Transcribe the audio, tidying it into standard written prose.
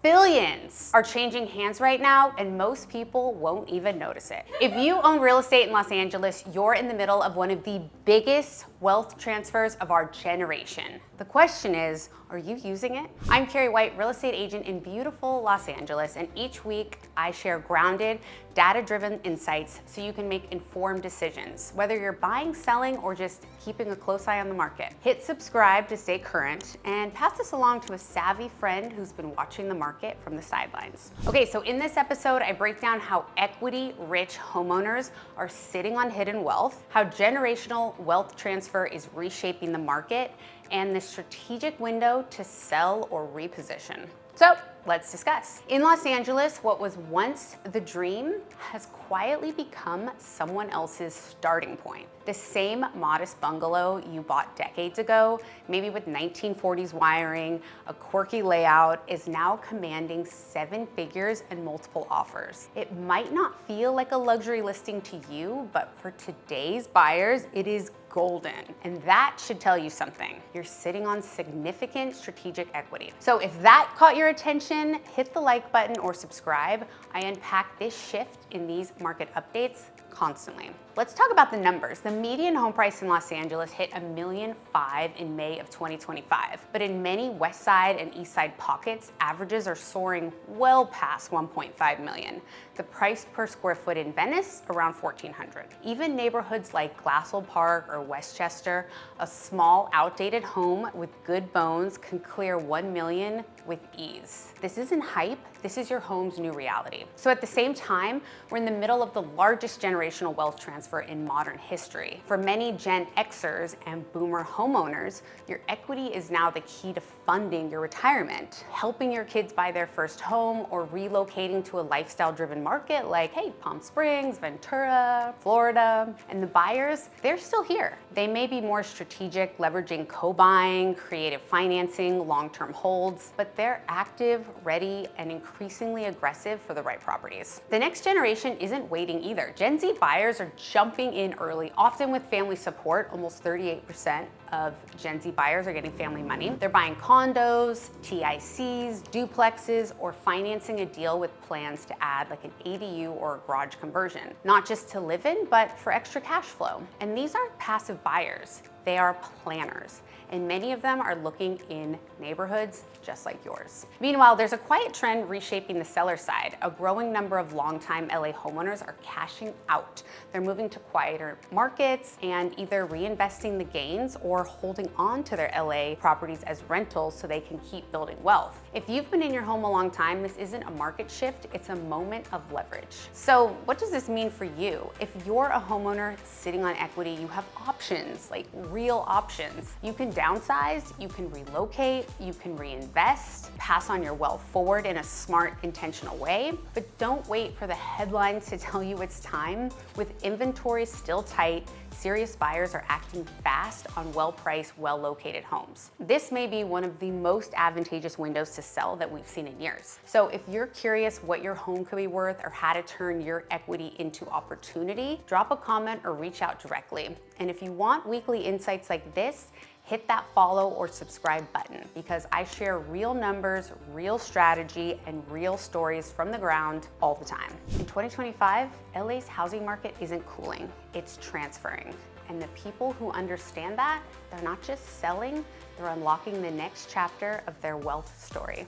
Billions are changing hands right now, and most people won't even notice it. If you own real estate in Los Angeles, you're in the middle of one of the biggest wealth transfers of our generation. The question is, are you using it? I'm Keri White, real estate agent in beautiful Los Angeles, and each week I share grounded, data-driven insights so you can make informed decisions, whether you're buying, selling, or just keeping a close eye on the market. Hit subscribe to stay current, and pass this along to a savvy friend who's been watching the market from the sidelines. Okay, so in this episode, I break down how equity-rich homeowners are sitting on hidden wealth, how generational wealth transfer is reshaping the market, and the strategic window to sell or reposition. So let's discuss. In Los Angeles, what was once the dream has quietly become someone else's starting point. The same modest bungalow you bought decades ago, maybe with 1940s wiring, a quirky layout, is now commanding 7 figures and multiple offers. It might not feel like a luxury listing to you, but for today's buyers, it is golden. And that should tell you something. You're sitting on significant strategic equity. So if that caught your attention, hit the like button or subscribe. I unpack this shift in these market updates constantly. Let's talk about the numbers. The median home price in Los Angeles hit $1.5 million in May of 2025. But in many West Side and East Side pockets, averages are soaring well past $1.5 million. The price per square foot in Venice, around $1,400. Even neighborhoods like Glassell Park or Westchester, a small, outdated home with good bones can clear $1 million with ease. This isn't hype, this is your home's new reality. So at the same time, we're in the middle of the largest generational wealth transfer in modern history. For many Gen Xers and boomer homeowners, your equity is now the key to funding your retirement, helping your kids buy their first home, or relocating to a lifestyle-driven market like, hey, Palm Springs, Ventura, Florida. And the buyers, they're still here. They may be more strategic, leveraging co-buying, creative financing, long-term holds, but they're active, ready, and increasingly aggressive for the right properties. The next generation isn't waiting either. Gen Z buyers are jumping in early, often with family support. Almost 38% of Gen Z buyers are getting family money. They're buying condos, TICs, duplexes, or financing a deal with plans to add like an ADU or a garage conversion, not just to live in, but for extra cash flow. And these aren't passive buyers, they are planners. And many of them are looking in neighborhoods just like yours. Meanwhile, there's a quiet trend reshaping the seller side. A growing number of longtime LA homeowners are cashing out. They're moving to quieter markets and either reinvesting the gains or holding on to their LA properties as rentals so they can keep building wealth. If you've been in your home a long time, this isn't a market shift, it's a moment of leverage. So what does this mean for you? If you're a homeowner sitting on equity, you have options, like real options. You can downsize, you can relocate, you can reinvest, pass on your wealth forward in a smart, intentional way. But don't wait for the headlines to tell you it's time. With inventory still tight, serious buyers are acting fast on well-priced, well-located homes. This may be one of the most advantageous windows to sell that we've seen in years. So if you're curious what your home could be worth or how to turn your equity into opportunity, drop a comment or reach out directly. And if you want weekly insights like this, hit that follow or subscribe button, because I share real numbers, real strategy, and real stories from the ground all the time. In 2025, LA's housing market isn't cooling, it's transferring. And the people who understand that, they're not just selling, they're unlocking the next chapter of their wealth story.